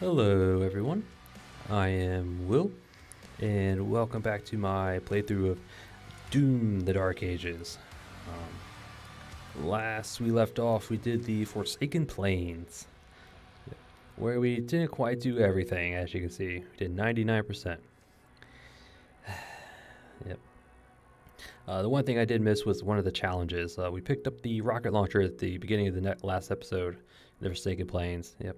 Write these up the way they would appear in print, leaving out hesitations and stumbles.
Hello everyone, I am Will, and welcome back to my playthrough of Doom the Dark Ages. Last we left off, we did the Forsaken Plains, where we didn't quite do everything, as you can see. We did 99%. Yep. The one thing I did miss was one of the challenges. We picked up the rocket launcher at the beginning of the last episode, the Forsaken Plains. Yep.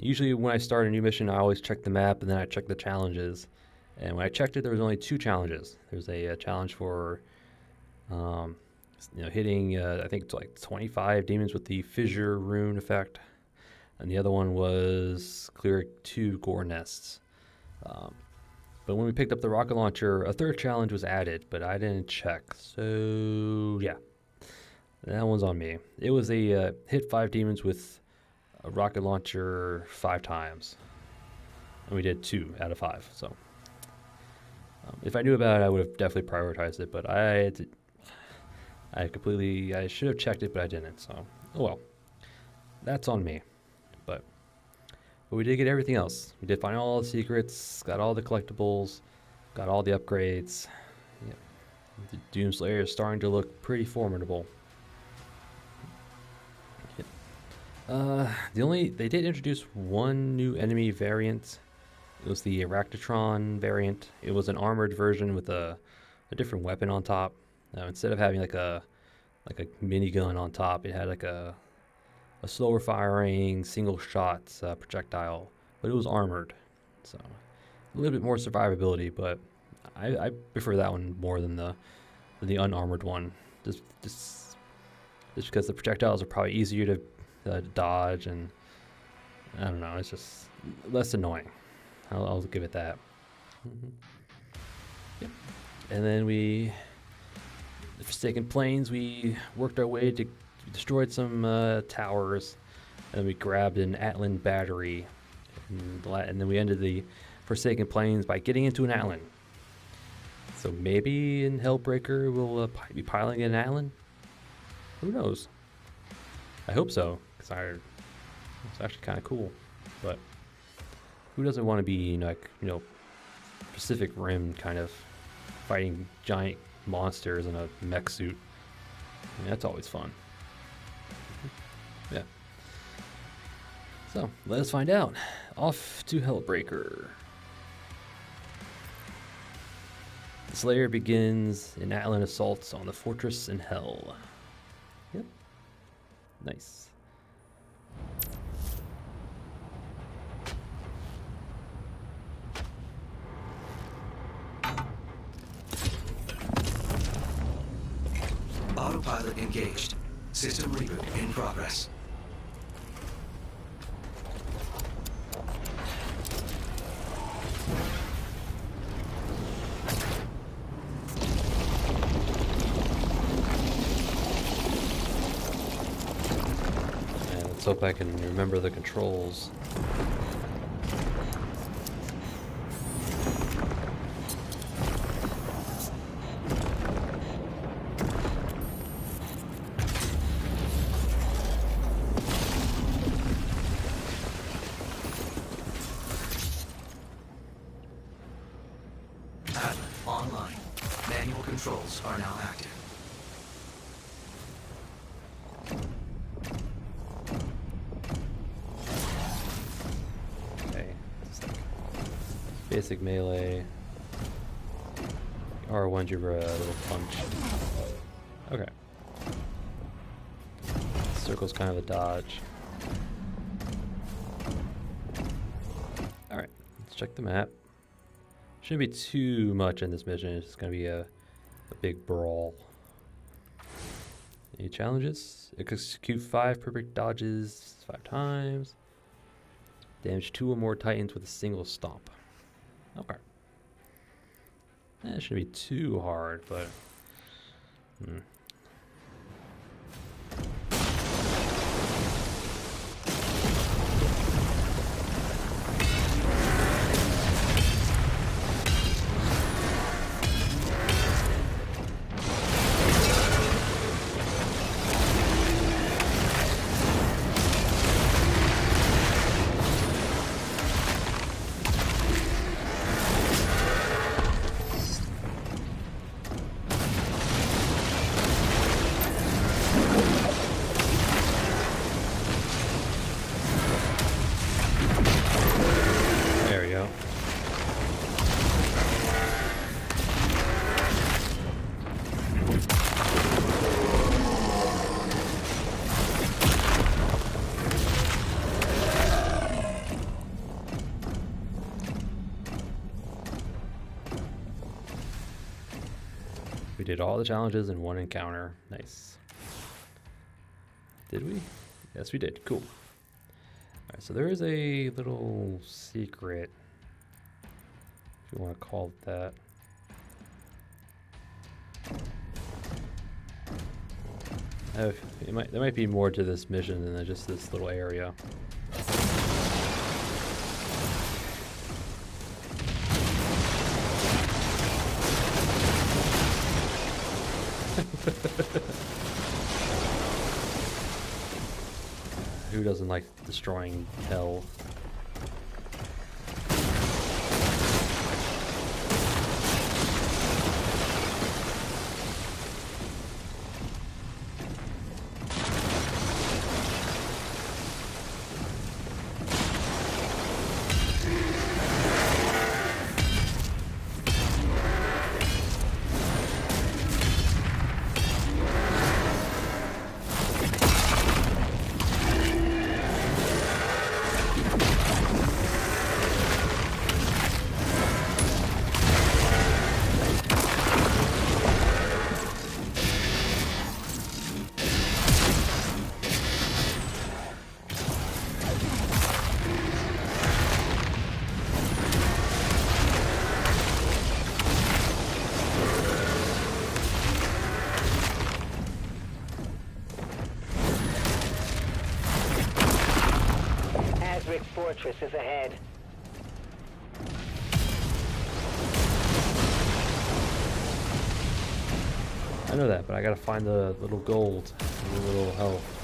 Usually when I start a new mission, I always check the map and then I check the challenges. And when I checked it, there was only 2 challenges. There's a challenge for, hitting, I think it's like 25 demons with the fissure rune effect. And the other one was clear 2 gore nests. But when we picked up the rocket launcher, a 3rd challenge was added, but I didn't check. So, yeah. That one's on me. It was a hit 5 demons with a rocket launcher 5 times, and we did 2 out of 5. So if I knew about it, I would have definitely prioritized it, but I should have checked it, but I didn't. So oh well, that's on me. But we did get everything else. We did find all the secrets, got all the collectibles, got all the upgrades. Yeah. The Doomslayer is starting to look pretty formidable. They did introduce one new enemy variant. It was the Arachnotron variant. It was an armored version with a different weapon on top. Instead of having like a minigun on top, it had like a slower firing single shot projectile, but it was armored, so a little bit more survivability. But I prefer that one more than the unarmored one, just because the projectiles are probably easier to dodge, and I don't know, it's just less annoying. I'll give it that. Yep. And then the Forsaken Plains, we worked our way to destroyed some towers, and we grabbed an Atlan battery, and then we ended the Forsaken Plains by getting into an Atlan. So maybe in Hellbreaker we'll be piloting an Atlan. Who knows? I hope so, because it's actually kind of cool. But who doesn't want to be Pacific Rim kind of fighting giant monsters in a mech suit? I mean, that's always fun. Yeah. So let us find out. Off to Hellbreaker. The Slayer begins an Atlan assault on the fortress in Hell. Yep. Nice. Autopilot engaged. System reboot in progress. Let's hope I can remember the controls. Atlan online. Manual controls are now active. Basic melee. R1's your little punch. Okay. Circle's kind of a dodge. Alright, let's check the map. Shouldn't be too much in this mission, it's just going to be a big brawl. Any challenges? Execute 5 perfect dodges 5 times. Damage 2 or more titans with a single stomp. Okay. That shouldn't be too hard, but Did all the challenges in one encounter. Nice. Did we? Yes, we did. Cool. Alright, so there is a little secret, if you want to call it that. There might be more to this mission than just this little area. Who doesn't like destroying hell? Fortress is ahead. I know that, but I gotta find the little gold, the little health.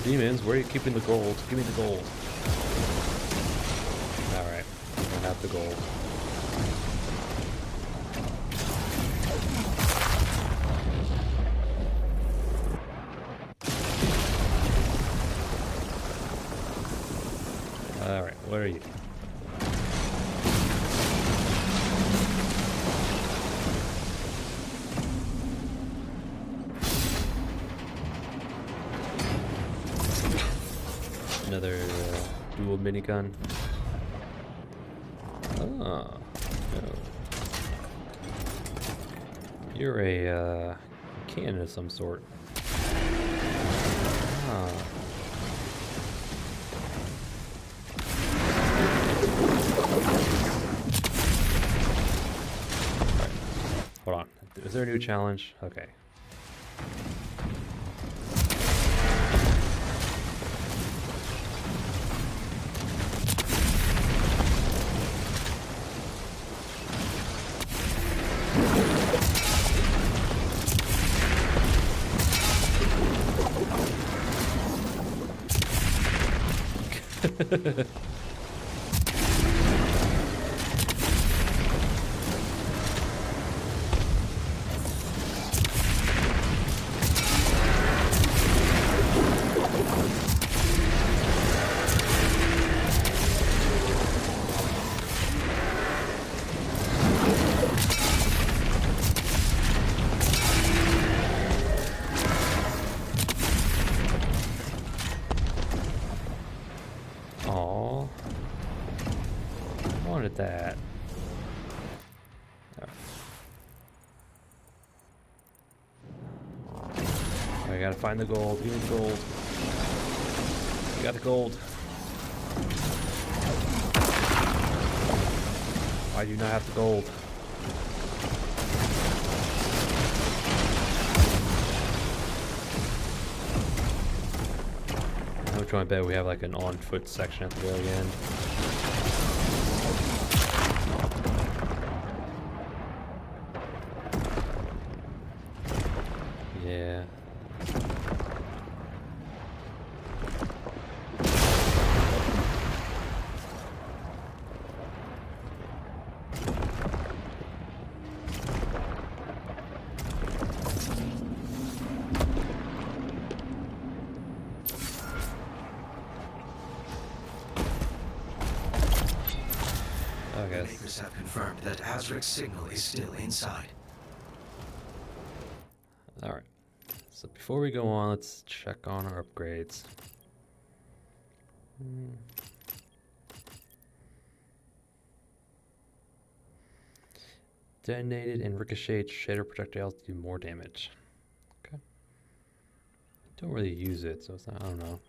Demons, where are you keeping the gold? Give me the gold. Alright, I don't have the gold. Alright, what are you? Another dual minigun. Ah, no. You're a cannon of some sort. Ah. Alright. Hold on. Is there a new challenge? Okay. That. I gotta find the gold. Give me the gold. You got the gold. Why do you not have the gold? I'm trying to bet we have like an on foot section at the very end. Yeah. Okay, Yes. Makyrs have confirmed that Azric's signal is still inside. Alright. So before we go on, let's check on our upgrades. Detonated and ricocheted shatter projectiles do more damage. Okay. Don't really use it, so it's not, I don't know.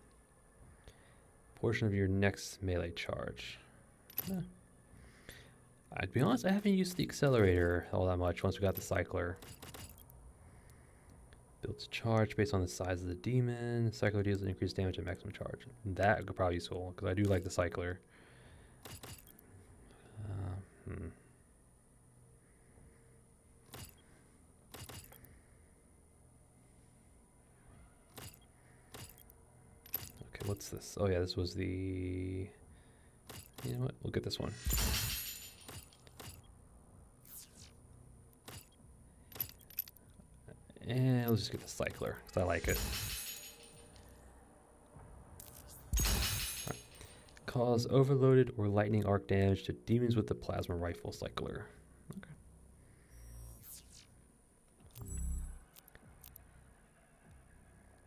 Portion of your next melee charge. I'd be honest, I haven't used the accelerator all that much once we got the cycler. Builds charge based on the size of the demon. Cycler deals increased damage at maximum charge. That could probably be useful, because I do like the cycler. Okay, what's this? Oh yeah, this was the... You know what? We'll get this one. And let's just get the cycler, because I like it. Right. Cause overloaded or lightning arc damage to demons with the plasma rifle cycler. Okay.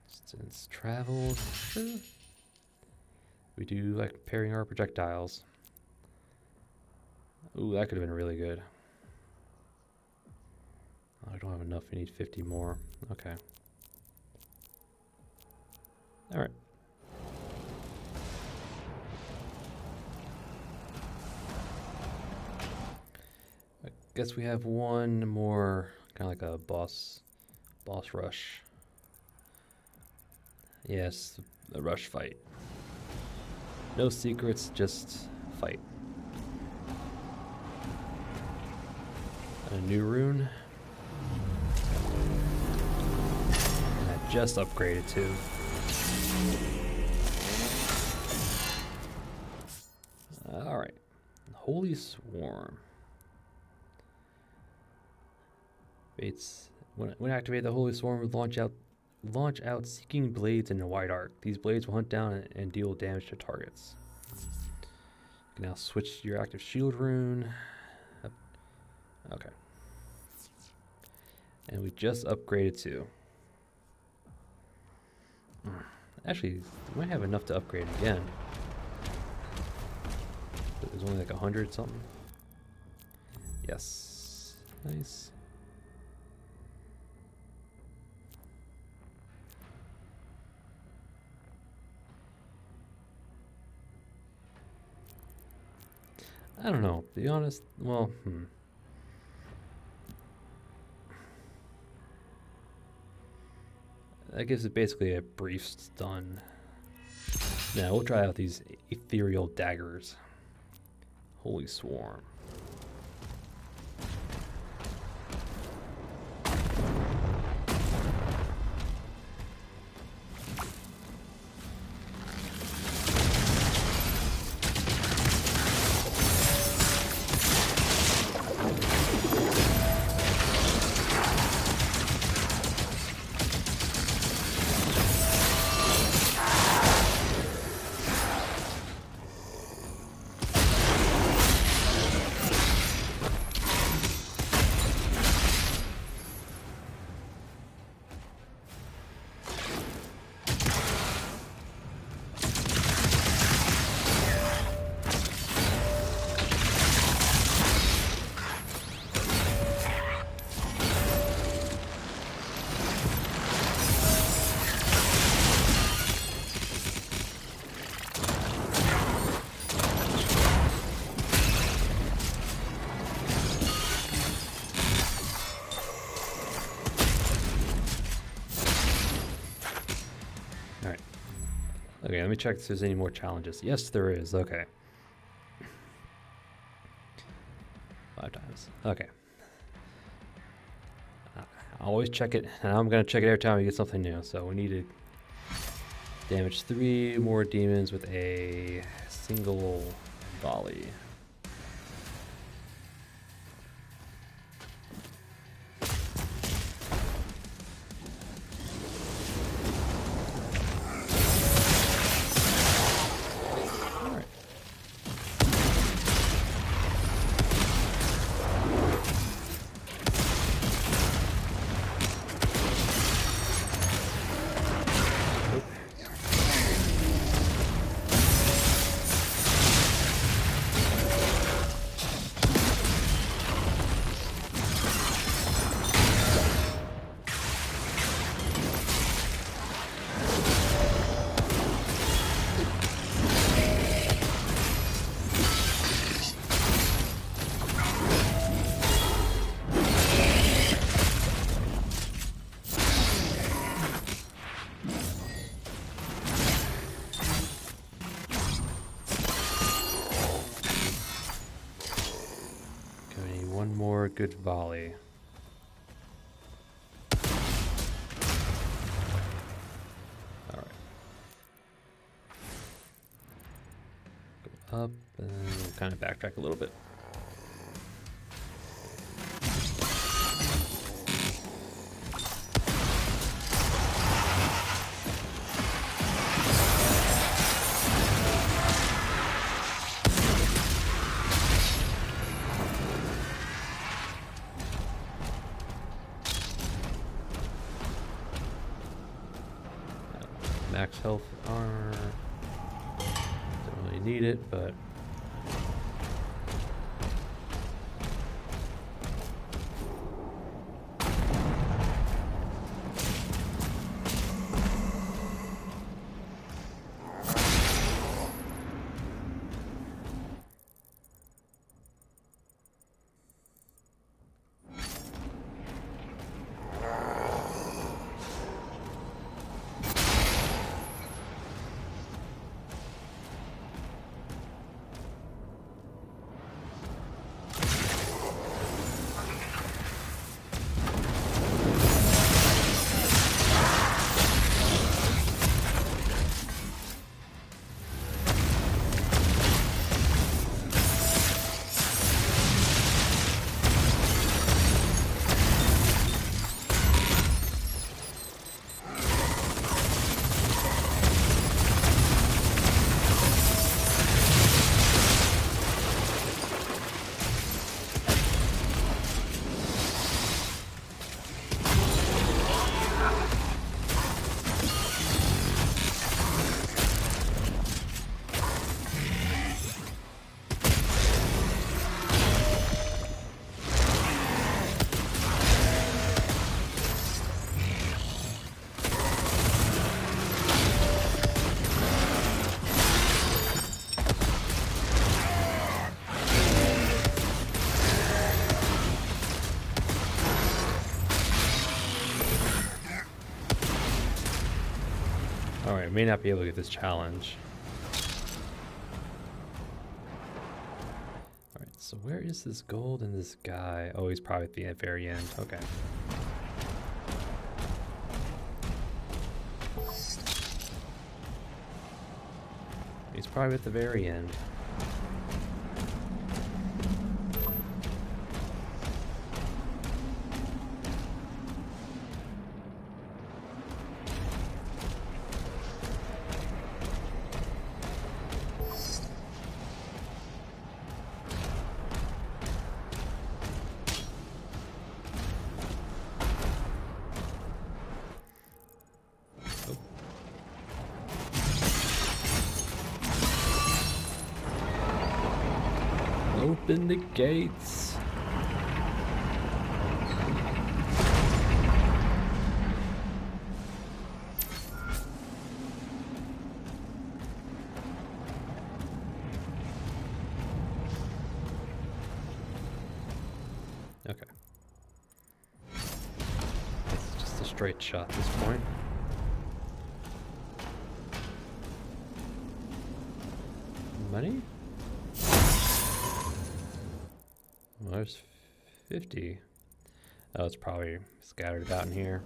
Distance traveled. Sure. We do like parrying our projectiles. Ooh, that could have been really good. I don't have enough. We need 50 more. Okay. All right. I guess we have one more, kind of like a boss rush. Yes, a rush fight. No secrets, just fight. A new rune. Just upgraded too. Alright. Holy Swarm. Bates. When activated, the Holy Swarm will launch out seeking blades in a wide arc. These blades will hunt down and deal damage to targets. You can now switch to your active shield rune. Okay. And we just upgraded too. Actually, we might have enough to upgrade again. But there's only like 100 something. Yes. Nice. I don't know. To be honest, well, That gives it basically a brief stun. Now we'll try out these ethereal daggers. Holy Swarm. Okay, let me check if there's any more challenges. Yes, there is. Okay. 5 times. Okay. I always check it, and I'm going to check it every time we get something new. So we need to damage 3 more demons with a single volley. good volley. Alright. Go up and kind of backtrack a little bit. Max health armor. Don't really need it, but alright, may not be able to get this challenge. Alright, so where is this gold and this guy? Oh, he's probably at the very end. Okay. He's probably at the very end. Open the gates. Okay. It's just a straight shot at this point. Money? Well, there's 50. Oh, it's probably scattered about in here.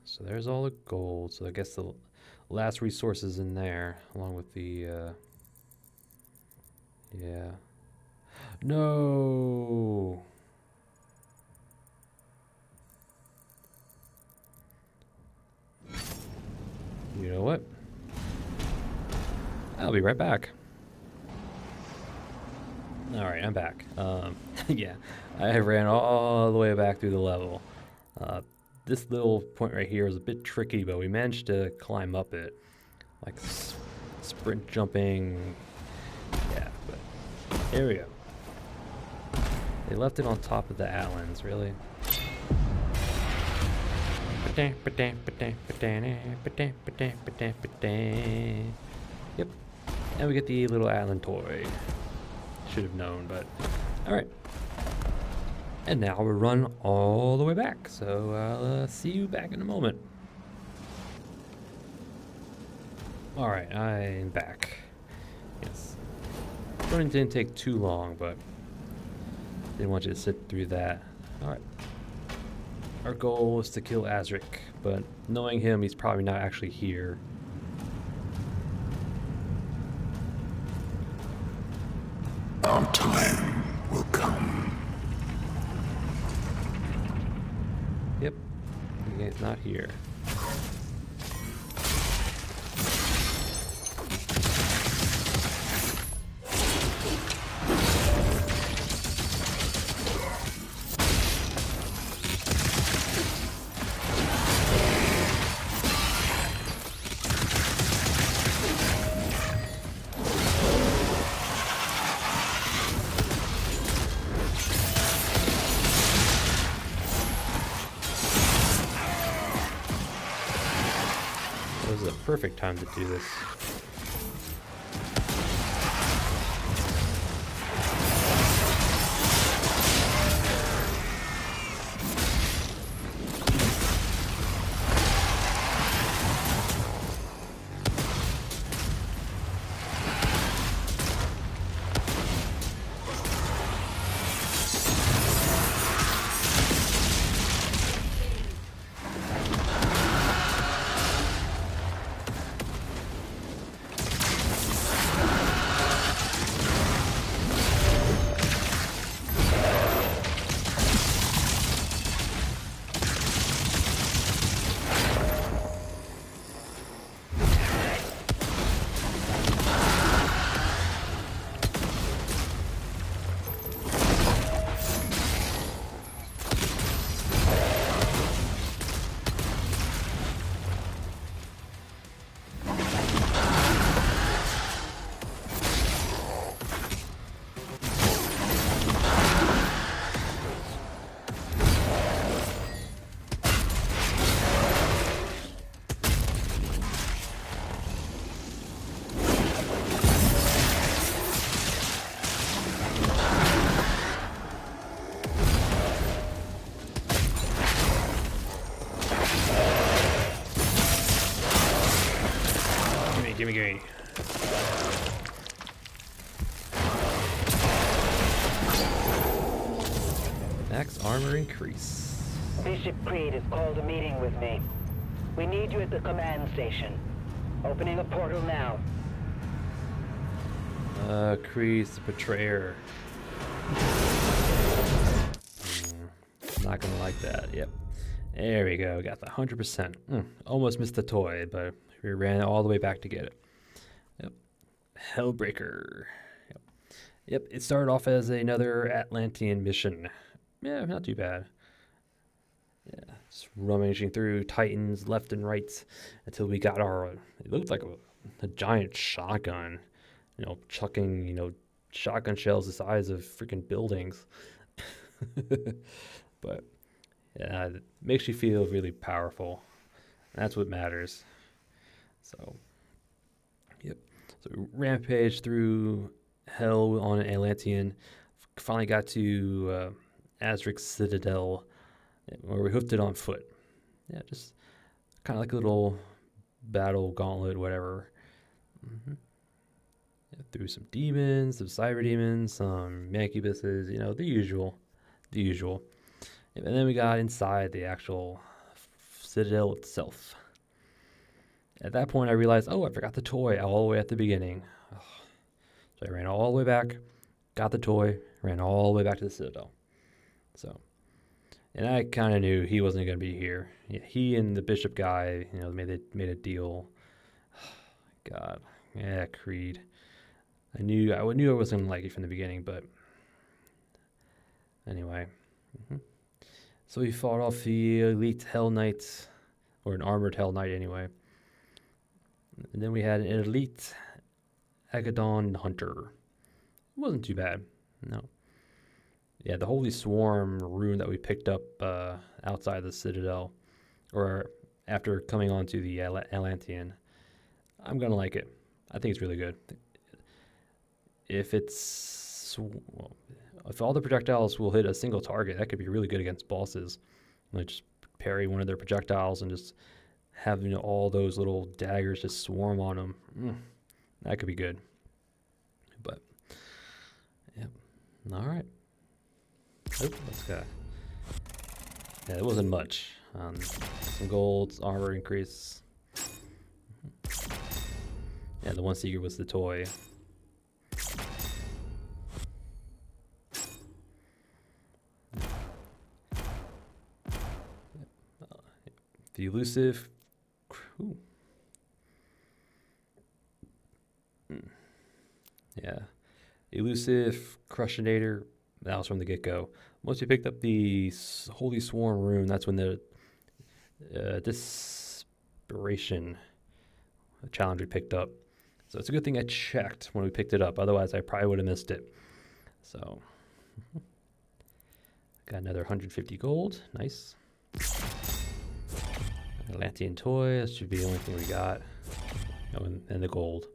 So there's all the gold. So I guess the last resource is in there, along with the, yeah. No! You know what? I'll be right back. Alright, I'm back. Yeah, I ran all the way back through the level. This little point right here is a bit tricky, but we managed to climb up it. Like sprint jumping. Yeah, but here we go. They left it on top of the Atlands, really. Yep. And we get the little Atlan toy. Should have known, but alright. And now we'll run all the way back. So I'll see you back in a moment. Alright, I'm back. Yes. Running didn't take too long, but didn't want you to sit through that. Alright. Our goal was to kill Azric, but knowing him, he's probably not actually here. Our time will come. Yep. He's not here. This is a perfect time to do this. Gimme. Max armor increase. Bishop Creed has called a meeting with me. We need you at the command station. Opening a portal now. Creed's the betrayer. Not gonna like that. Yep. There we go. Got the 100%. Almost missed the toy, but we ran all the way back to get it. Yep. Hellbreaker. Yep. It started off as another Atlantean mission. Yeah, not too bad. Yeah, just rummaging through Titans left and right until we got our. It looked like a giant shotgun. Chucking shotgun shells the size of freaking buildings. But yeah, it makes you feel really powerful. That's what matters. So, yep. So we rampaged through hell on an Atlantean. Finally got to Azric's Citadel, where we hoofed it on foot. Yeah, just kind of like a little battle gauntlet, whatever. Yeah, through some demons, some cyber demons, some Makyrs, the usual. And then we got inside the actual Citadel itself. At that point, I realized, I forgot the toy all the way at the beginning. So I ran all the way back, got the toy, ran all the way back to the Citadel. So, and I kind of knew he wasn't going to be here. Yeah, he and the Bishop guy, made a deal. God, yeah, Creed. I knew I wasn't going to like it from the beginning, but anyway. So we fought off the elite Hell Knight, or an armored Hell Knight anyway. And then we had an elite Agadon Hunter. It wasn't too bad, no. Yeah, the Holy Swarm rune that we picked up outside the Citadel or after coming onto the Atlantean, I'm gonna like it. I think it's really good. If well, if all the projectiles will hit a single target, that could be really good against bosses. Like just parry one of their projectiles and just have all those little daggers just swarm on them. That could be good. But yeah, all right. Oh, let's go. Yeah, it wasn't much. Some gold, armor increase. Yeah, the one secret was the toy. The elusive. Ooh. Yeah. Elusive Crushinator. That was from the get-go. Once you picked up the Holy Swarm rune, that's when the Desperation challenge we picked up. So it's a good thing I checked when we picked it up. Otherwise, I probably would have missed it. So, got another 150 gold. Nice. Atlantean toy. That should be the only thing we got. Oh, and the gold.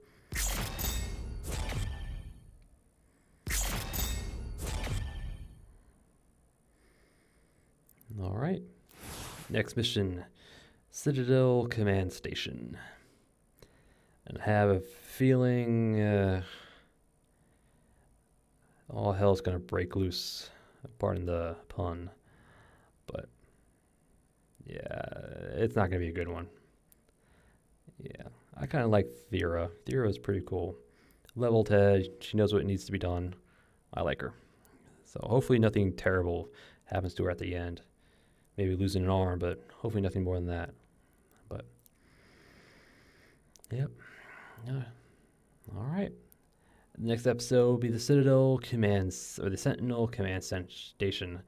All right. Next mission, Citadel Command Station. And I have a feeling all hell's gonna break loose. Pardon the pun. But yeah, it's not gonna be a good one. Yeah, I kind of like Thera. Thera is pretty cool. Leveled head, she knows what needs to be done. I like her. So hopefully nothing terrible happens to her at the end. Maybe losing an arm, but hopefully nothing more than that. But, yep. All right. Next episode will be the Citadel Commands, or the Sentinel Command Station.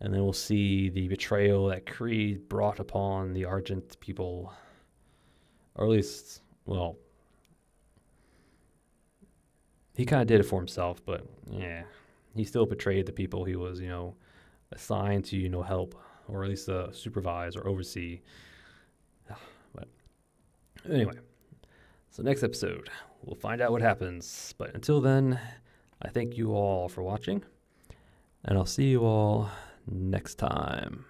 And then we'll see the betrayal that Creed brought upon the Argent people. Or at least, well, he kind of did it for himself, but yeah. He still betrayed the people he was, assigned to, help, or at least supervise or oversee. But anyway, so next episode, we'll find out what happens. But until then, I thank you all for watching, and I'll see you all next time.